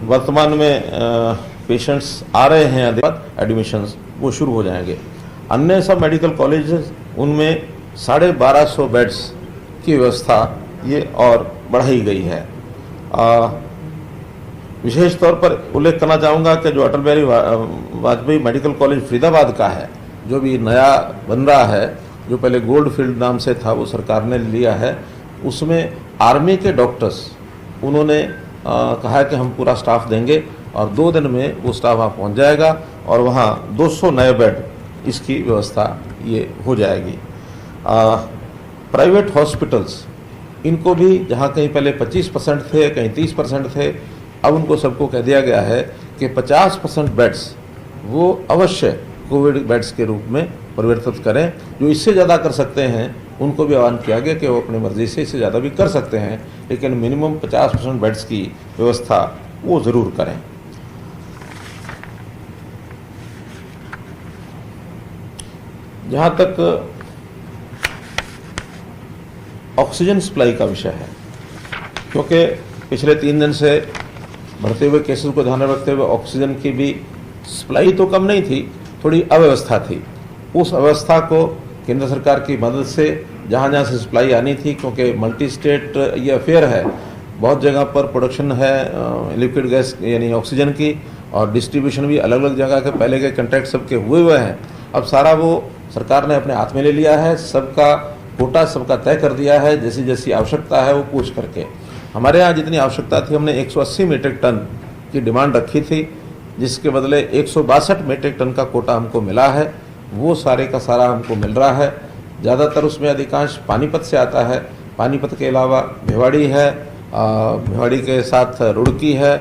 वर्तमान में पेशेंट्स आ रहे हैं, एडमिशन्स वो शुरू हो जाएंगे। अन्य सब मेडिकल कॉलेजेस उनमें 1250 बेड्स की व्यवस्था ये और बढ़ाई गई है। विशेष तौर पर उल्लेख करना चाहूँगा कि जो अटल बिहारी वाजपेयी मेडिकल कॉलेज फरीदाबाद का है, जो भी नया बन रहा है, जो पहले गोल्ड फील्ड नाम से था, वो सरकार ने लिया है। उसमें आर्मी के डॉक्टर्स उन्होंने कहा है कि हम पूरा स्टाफ देंगे और 2 दिन में वो स्टाफ वहाँ पहुँच जाएगा और वहाँ 200 नए बेड इसकी व्यवस्था ये हो जाएगी। प्राइवेट हॉस्पिटल्स इनको भी जहाँ कहीं पहले 25% थे, कहीं 30% थे, अब उनको सबको कह दिया गया है कि 50% बेड्स वो अवश्य कोविड बेड्स के रूप में परिवर्तित करें। जो इससे ज़्यादा कर सकते हैं उनको भी आह्वान किया गया कि वो अपनी मर्जी से इससे ज़्यादा भी कर सकते हैं, लेकिन मिनिमम 50% बेड्स की व्यवस्था वो ज़रूर करें। जहाँ तक ऑक्सीजन सप्लाई का विषय है, क्योंकि पिछले 3 दिन से बढ़ते हुए केसेस को ध्यान में रखते हुए ऑक्सीजन की भी सप्लाई तो कम नहीं थी, थोड़ी अव्यवस्था थी। उस अव्यवस्था को केंद्र सरकार की मदद से जहाँ जहाँ से सप्लाई आनी थी, क्योंकि मल्टी स्टेट ये अफेयर है, बहुत जगह पर प्रोडक्शन है लिक्विड गैस यानी ऑक्सीजन की, और डिस्ट्रीब्यूशन भी अलग अलग जगह के पहले के कॉन्ट्रैक्ट सबके हुए हैं। अब सारा वो सरकार ने अपने हाथ में ले लिया है, सबका कोटा सबका तय कर दिया है। जैसी जैसी आवश्यकता है वो पूछ करके, हमारे यहाँ जितनी आवश्यकता थी हमने 180 मीट्रिक टन की डिमांड रखी थी, जिसके बदले 162 मीट्रिक टन का कोटा हमको मिला है। वो सारे का सारा हमको मिल रहा है। ज़्यादातर उसमें अधिकांश पानीपत से आता है। पानीपत के अलावा भिवाड़ी है, भिवाड़ी के साथ रुड़की है,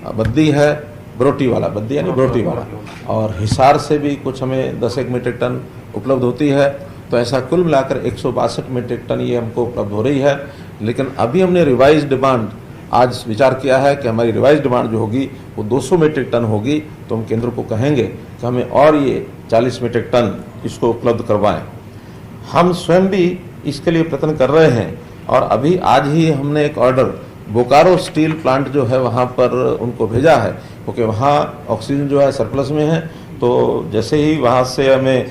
बद्दी है, बरोटी वाला, बद्दी यानी बरोटी वाला, और हिसार से भी कुछ हमें 10 मीट्रिक टन उपलब्ध होती है। तो ऐसा कुल मिलाकर 162 मीट्रिक टन ये हमको उपलब्ध हो रही है। लेकिन अभी हमने रिवाइज डिमांड आज विचार किया है कि हमारी रिवाइज डिमांड जो होगी वो 200 मीट्रिक टन होगी, तो हम केंद्र को कहेंगे कि हमें और ये 40 मीट्रिक टन इसको उपलब्ध करवाएं। हम स्वयं भी इसके लिए प्रयत्न कर रहे हैं और अभी आज ही हमने एक ऑर्डर बोकारो स्टील प्लांट जो है वहाँ पर उनको भेजा है, क्योंकि वहाँ ऑक्सीजन जो है सरप्लस में है। तो जैसे ही वहाँ से हमें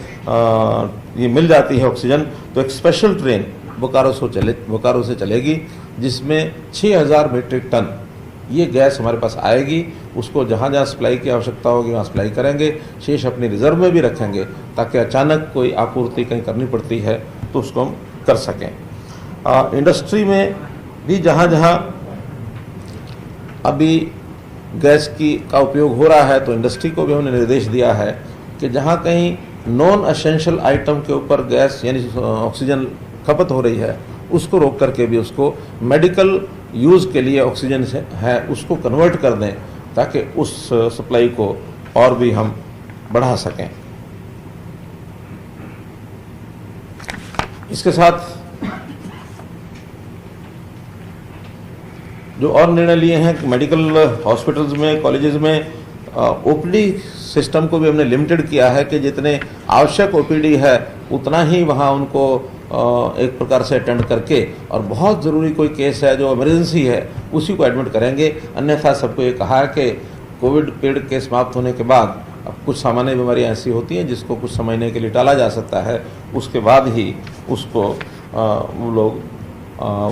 ये मिल जाती है ऑक्सीजन, तो एक स्पेशल ट्रेन बोकारो से चलेगी, जिसमें 6000 मीट्रिक टन ये गैस हमारे पास आएगी। उसको जहाँ जहाँ सप्लाई की आवश्यकता होगी वहाँ सप्लाई करेंगे, शेष अपनी रिजर्व में भी रखेंगे, ताकि अचानक कोई आपूर्ति कहीं करनी पड़ती है तो उसको हम कर सकें। इंडस्ट्री में भी जहाँ जहाँ अभी गैस का उपयोग हो रहा है, तो इंडस्ट्री को भी हमने निर्देश दिया है कि जहाँ कहीं नॉन एसेंशियल आइटम के ऊपर गैस यानी ऑक्सीजन खपत हो रही है, उसको रोक करके भी उसको मेडिकल यूज़ के लिए ऑक्सीजन से है उसको कन्वर्ट कर दें, ताकि उस सप्लाई को और भी हम बढ़ा सकें। इसके साथ जो और निर्णय लिए हैं कि मेडिकल हॉस्पिटल्स में, कॉलेजेस में ओपीडी सिस्टम को भी हमने लिमिटेड किया है कि जितने आवश्यक ओपीडी है उतना ही वहाँ उनको एक प्रकार से अटेंड करके, और बहुत ज़रूरी कोई केस है जो इमरजेंसी है उसी को एडमिट करेंगे। अन्यथा सबको ये कहा है कि कोविड पीरियड के समाप्त होने के बाद अब कुछ सामान्य बीमारियाँ ऐसी होती हैं जिसको कुछ समझने के लिए टाला जा सकता है, उसके बाद ही उसको वो लोग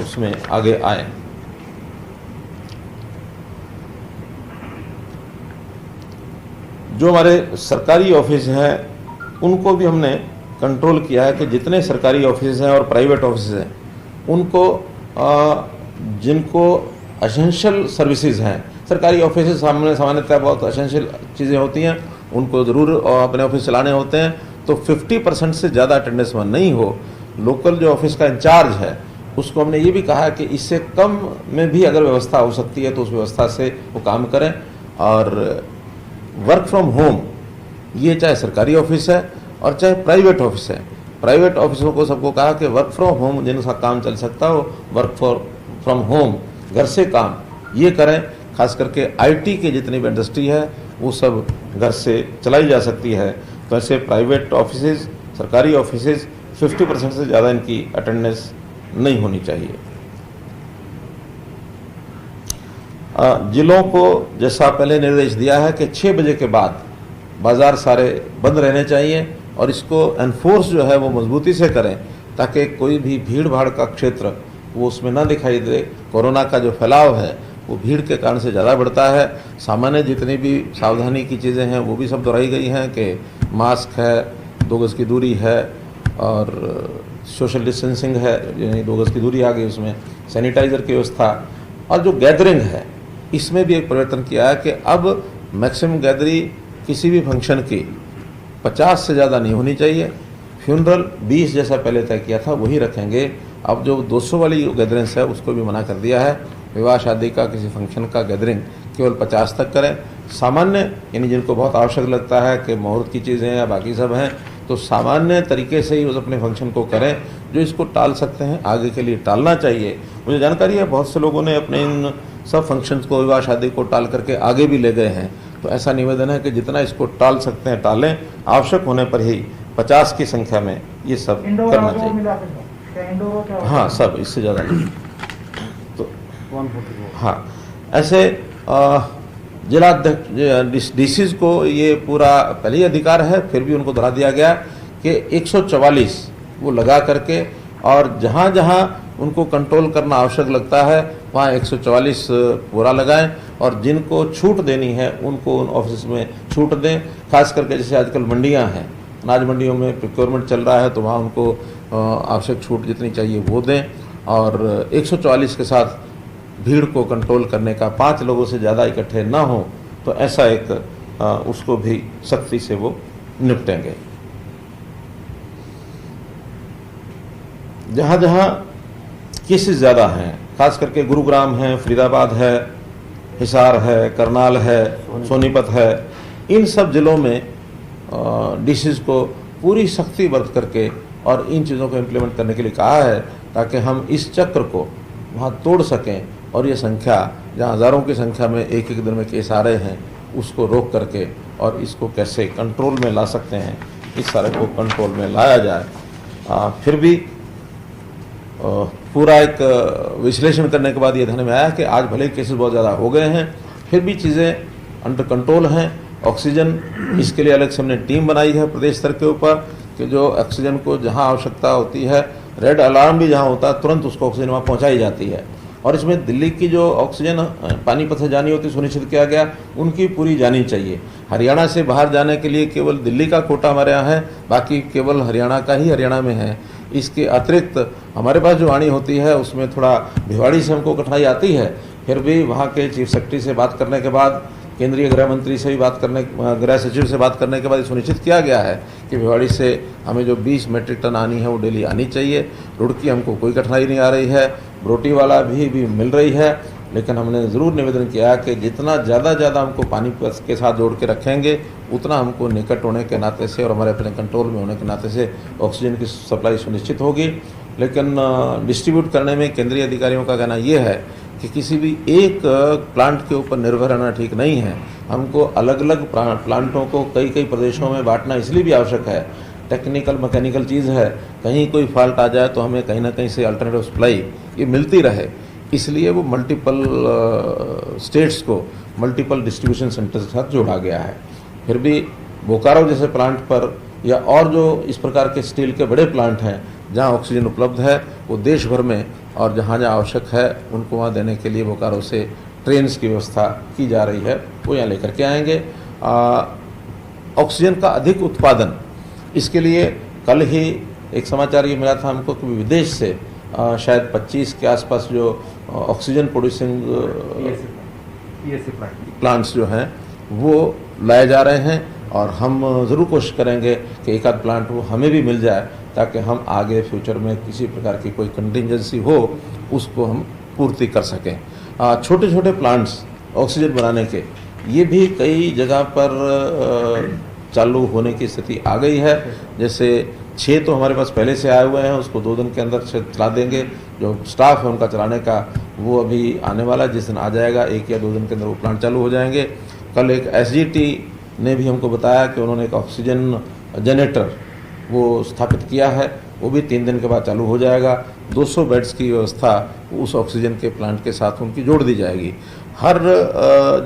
उसमें आगे आए। जो हमारे सरकारी ऑफिस हैं उनको भी हमने कंट्रोल किया है कि जितने सरकारी ऑफिस हैं और प्राइवेट ऑफिस हैं उनको जिनको एसेंशियल सर्विसेज हैं, सरकारी ऑफिस सामान्यतः बहुत एसेंशियल चीज़ें होती हैं, उनको ज़रूर अपने ऑफिस चलाने होते हैं, तो 50% से ज़्यादा अटेंडेंस में नहीं हो। लोकल जो ऑफिस का इंचार्ज है उसको हमने ये भी कहा कि इससे कम में भी अगर व्यवस्था हो सकती है तो उस व्यवस्था से वो काम करें। और वर्क फ्रॉम होम ये चाहे सरकारी ऑफिस है और चाहे प्राइवेट ऑफिस है, प्राइवेट ऑफिसों को सबको कहा कि वर्क फ्रॉम होम जिनका काम चल सकता हो, वर्क फ्रॉम होम घर से काम ये करें। खास करके आईटी के जितनी भी इंडस्ट्री है वो सब घर से चलाई जा सकती है। तो ऐसे प्राइवेट ऑफिसेज, सरकारी ऑफिसेज 50% से ज़्यादा इनकी अटेंडेंस नहीं होनी चाहिए। जिलों को जैसा पहले निर्देश दिया है कि 6 बजे के बाद बाज़ार सारे बंद रहने चाहिए और इसको एनफोर्स जो है वो मजबूती से करें ताकि कोई भी भीड़ भाड़ का क्षेत्र वो उसमें ना दिखाई दे। कोरोना का जो फैलाव है वो भीड़ के कारण से ज़्यादा बढ़ता है। सामान्य जितनी भी सावधानी की चीज़ें हैं वो भी सब दोहराई गई हैं कि मास्क है, 2 गज़ की दूरी है और सोशल डिस्टेंसिंग है, यानी 2 गज़ की दूरी आ गई, उसमें सैनिटाइज़र की व्यवस्था। और जो गैदरिंग है इसमें भी एक परिवर्तन किया है कि अब मैक्सिमम गैदरिंग किसी भी फंक्शन की 50 से ज़्यादा नहीं होनी चाहिए। फ्यूनरल 20 जैसा पहले तय किया था वही रखेंगे। अब जो 200 वाली गैदरिंग्स है उसको भी मना कर दिया है। विवाह शादी का किसी फंक्शन का गैदरिंग केवल 50 तक करें। सामान्य यानी जिनको बहुत आवश्यक लगता है कि मुहूर्त की चीज़ें या बाकी सब हैं तो सामान्य तरीके से ही उस अपने फंक्शन को करें। जो इसको टाल सकते हैं आगे के लिए टालना चाहिए। मुझे जानकारी है बहुत से लोगों ने अपने इन सब फंक्शंस को, विवाह शादी को टाल करके आगे भी ले गए हैं। तो ऐसा निवेदन है कि जितना इसको टाल सकते हैं टालें, आवश्यक होने पर ही 50 की संख्या में ये सब करना चाहिए। हाँ, सब, इससे ज़्यादा नहीं। तो हाँ, ऐसे जिलाध्यक्ष डीसीज को ये पूरा पहले ही अधिकार है, फिर भी उनको दोहरा दिया गया कि 144 वो लगा करके और जहाँ जहाँ उनको कंट्रोल करना आवश्यक लगता है वहाँ 144 पूरा लगाएं और जिनको छूट देनी है उनको उन ऑफिस में छूट दें। खास करके जैसे आजकल मंडियाँ हैं, अनाज मंडियों में प्रोक्योरमेंट चल रहा है तो वहाँ उनको आवश्यक छूट जितनी चाहिए वो दें। और 144 के साथ भीड़ को कंट्रोल करने का, 5 लोगों से ज़्यादा इकट्ठे ना हो तो ऐसा एक उसको भी सख्ती से वो निपटेंगे। जहाँ जहाँ केसेस ज़्यादा हैं, खास करके गुरुग्राम है, फरीदाबाद है, हिसार है, करनाल है, सोनीपत है, इन सब जिलों में डीसीज को पूरी सख्ती बरत करके और इन चीज़ों को इम्प्लीमेंट करने के लिए कहा है ताकि हम इस चक्र को वहाँ तोड़ सकें और ये संख्या जहाँ हज़ारों की संख्या में एक एक दिन में केस आ रहे हैं उसको रोक करके और इसको कैसे कंट्रोल में ला सकते हैं, इस सारे को कंट्रोल में लाया जाए। फिर भी पूरा एक विश्लेषण करने के बाद ये ध्यान में आया कि आज भले केसेस बहुत ज़्यादा हो गए हैं फिर भी चीज़ें अंडर कंट्रोल हैं। ऑक्सीजन, इसके लिए अलग से हमने टीम बनाई है प्रदेश स्तर के ऊपर कि जो ऑक्सीजन को जहां आवश्यकता होती है, रेड अलार्म भी जहां होता है तुरंत उसको ऑक्सीजन वहाँ पहुँचाई जाती है। और इसमें दिल्ली की जो ऑक्सीजन पानीपत से जानी होती सुनिश्चित किया गया उनकी पूरी जानी चाहिए। हरियाणा से बाहर जाने के लिए केवल दिल्ली का कोटा हमारे यहाँ है, बाकी केवल हरियाणा का ही हरियाणा में है। इसके अतिरिक्त हमारे पास जो आनी होती है उसमें थोड़ा भिवाड़ी से हमको कठिनाई आती है, फिर भी वहाँ के चीफ सेक्रेटरी से बात करने के बाद, केंद्रीय गृह मंत्री से भी गृह सचिव से बात करने के बाद सुनिश्चित किया गया है कि भिवाड़ी से हमें जो 20 मेट्रिक टन आनी है वो डेली आनी चाहिए। रुड़की हमको कोई कठिनाई नहीं आ रही है, बरोटीवाला भी मिल रही है, लेकिन हमने ज़रूर निवेदन किया कि जितना ज़्यादा हमको पानी के साथ जोड़ के रखेंगे उतना हमको निकट होने के नाते से और हमारे अपने कंट्रोल में होने के नाते से ऑक्सीजन की सप्लाई सुनिश्चित होगी। लेकिन डिस्ट्रीब्यूट करने में केंद्रीय अधिकारियों का कहना ये है कि किसी भी एक प्लांट के ऊपर निर्भर रहना ठीक नहीं है। हमको अलग अलग प्लांटों को कई प्रदेशों में बांटना इसलिए भी आवश्यक है, टेक्निकल मैकेनिकल चीज़ है, कहीं कोई फॉल्ट आ जाए तो हमें कहीं ना कहीं से अल्टरनेटिव सप्लाई ये मिलती रहे, इसलिए वो मल्टीपल स्टेट्स को मल्टीपल डिस्ट्रीब्यूशन सेंटर के साथ जोड़ा गया है। फिर भी बोकारो जैसे प्लांट पर या और जो इस प्रकार के स्टील के बड़े प्लांट हैं जहाँ ऑक्सीजन उपलब्ध है वो देश भर में और जहाँ जहाँ आवश्यक है उनको वहाँ देने के लिए बोकारो से ट्रेन्स की व्यवस्था की जा रही है, वो यहाँ लेकर के आएंगे। ऑक्सीजन का अधिक उत्पादन, इसके लिए कल ही एक समाचार ये मिला था हमको कि विदेश से शायद 25 के आसपास जो ऑक्सीजन प्रोड्यूसिंग प्लांट्स जो हैं वो लाए जा रहे हैं और हम ज़रूर कोशिश करेंगे कि एक आध प्लांट वो हमें भी मिल जाए ताकि हम आगे फ्यूचर में किसी प्रकार की कोई कंटिजेंसी हो उसको हम पूर्ति कर सकें। छोटे छोटे प्लांट्स ऑक्सीजन बनाने के ये भी कई जगह पर चालू होने की स्थिति आ गई है। जैसे 6 तो हमारे पास पहले से आए हुए हैं, उसको 2 दिन के अंदर चला देंगे। जो स्टाफ है उनका चलाने का वो अभी आने वाला, जिस दिन आ जाएगा 1 या 2 दिन के अंदर वो प्लांट चालू हो जाएंगे। कल एक SGT ने भी हमको बताया कि उन्होंने एक ऑक्सीजन जनरेटर वो स्थापित किया है, वो भी 3 दिन के बाद चालू हो जाएगा। 200 बेड्स की व्यवस्था उस ऑक्सीजन के प्लांट के साथ उनकी जोड़ दी जाएगी। हर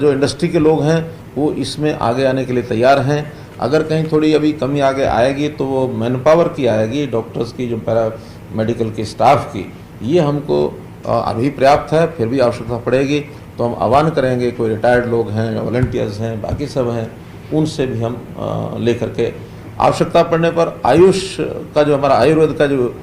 जो इंडस्ट्री के लोग हैं वो इसमें आगे आने के लिए तैयार हैं। अगर कहीं थोड़ी अभी कमी आगे आएगी तो वो मैन पावर की आएगी, डॉक्टर्स की, जो पैरा मेडिकल के स्टाफ की, ये हमको अभी पर्याप्त है, फिर भी आवश्यकता पड़ेगी तो हम आह्वान करेंगे, कोई रिटायर्ड लोग हैं, वॉलंटियर्स हैं, बाकी सब हैं, उनसे भी हम लेकर के आवश्यकता पड़ने पर आयुष का जो हमारा आयुर्वेद का जो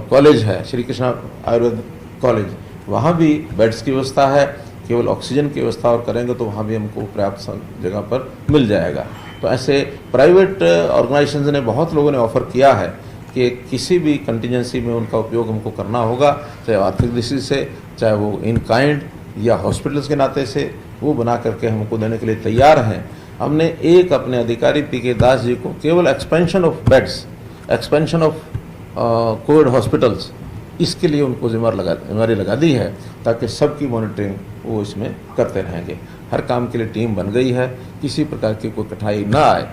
कॉलेज है, श्री कृष्णा आयुर्वेद कॉलेज, वहाँ भी बेड्स की व्यवस्था है, केवल ऑक्सीजन की व्यवस्था और करेंगे तो वहाँ भी हमको पर्याप्त जगह पर मिल जाएगा। तो ऐसे प्राइवेट ऑर्गेनाइजेशंस ने, बहुत लोगों ने ऑफर किया है कि किसी भी कंटिजेंसी में उनका उपयोग हमको करना होगा, चाहे आर्थिक दृष्टि से, चाहे वो इन काइंड या हॉस्पिटल्स के नाते से, वो बना करके हमको देने के लिए तैयार हैं। हमने एक अपने अधिकारी पीके दास जी को केवल expansion of beds, expansion of Covid hospitals, इसके लिए उनको जिम्मेदारी लगा दी है, ताकि सबकी मॉनिटरिंग वो इसमें करते रहेंगे। हर काम के लिए टीम बन गई है, किसी प्रकार की कोई कठिनाई ना आए।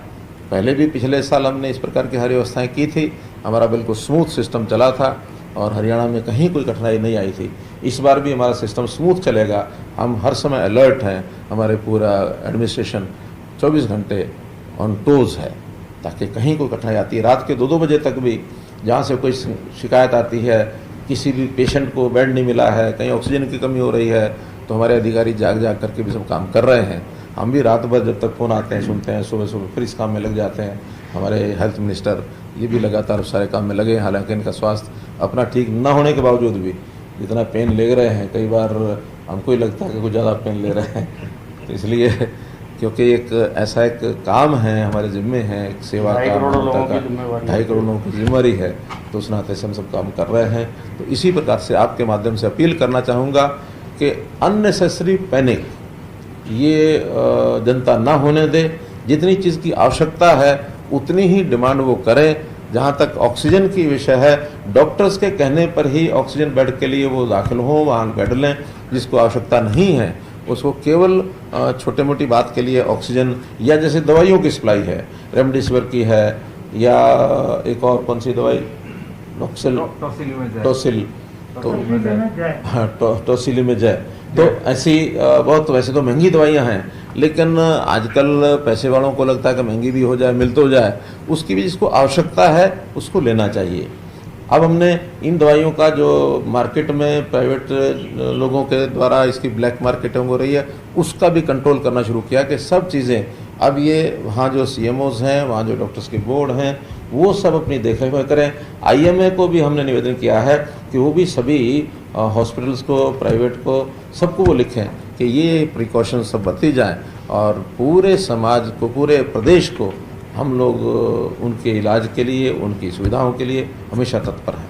पहले भी पिछले साल हमने इस प्रकार की हर व्यवस्थाएँ की थी, हमारा बिल्कुल स्मूथ सिस्टम चला था और हरियाणा में कहीं कोई कठिनाई नहीं आई थी। इस बार भी हमारा सिस्टम स्मूथ चलेगा, हम हर समय अलर्ट हैं, हमारे पूरा एडमिनिस्ट्रेशन 24 घंटे ऑन टोज है, ताकि कहीं कोई कठिनाई आती है, रात के 2-2 बजे तक भी जहाँ से कोई शिकायत आती है, किसी भी पेशेंट को बेड नहीं मिला है, कहीं ऑक्सीजन की कमी हो रही है, तो हमारे अधिकारी जाग करके भी सब काम कर रहे हैं। हम भी रात भर जब तक फ़ोन आते हैं सुनते हैं, सुबह सुबह फिर इस काम में लग जाते हैं। हमारे हेल्थ मिनिस्टर ये भी लगातार सारे काम में लगे हैं, हालांकि इनका स्वास्थ्य अपना ठीक न होने के बावजूद भी जितना पेन ले रहे हैं, कई बार हमको ही लगता है कि कुछ ज़्यादा पेन ले रहे हैं। तो इसलिए क्योंकि एक ऐसा एक काम है, हमारे जिम्मे है, एक सेवा का 2.5 करोड़ लोगों की जिम्मेवारी है, तो उस नाते से हम सब काम कर रहे हैं। तो इसी प्रकार से आपके माध्यम से अपील करना चाहूँगा कि अननेसेसरी पैनिक ये जनता ना होने दे, जितनी चीज़ की आवश्यकता है उतनी ही डिमांड वो करें। जहाँ तक ऑक्सीजन की विषय है, डॉक्टर्स के कहने पर ही ऑक्सीजन बेड के लिए वो दाखिल हों, वहाँ बेड लें। जिसको आवश्यकता नहीं है उसको केवल छोटे मोटी बात के लिए ऑक्सीजन, या जैसे दवाइयों की सप्लाई है, रेमडेसिविर की है, या एक और कौन सी दवाई, टोसिल, तो हाँ टोसिलिमेजय, तो ऐसी बहुत, वैसे तो महंगी दवाइयाँ हैं, लेकिन आजकल पैसे वालों को लगता है कि महंगी भी हो जाए, मिल तो जाए, उसकी भी जिसको आवश्यकता है उसको लेना चाहिए। अब हमने इन दवाइयों का जो मार्केट में प्राइवेट लोगों के द्वारा इसकी ब्लैक मार्केटिंग हो रही है, उसका भी कंट्रोल करना शुरू किया कि सब चीज़ें अब ये वहाँ जो CMOs हैं, वहाँ जो डॉक्टर्स के बोर्ड हैं, वो सब अपनी देखरेख करें। IMA को भी हमने निवेदन किया है कि वो भी सभी हॉस्पिटल्स को, प्राइवेट को, सबको वो लिखें कि ये प्रिकॉशन सब बरती जाएं, और पूरे समाज को, पूरे प्रदेश को हम लोग उनके इलाज के लिए, उनकी सुविधाओं के लिए हमेशा तत्पर हैं।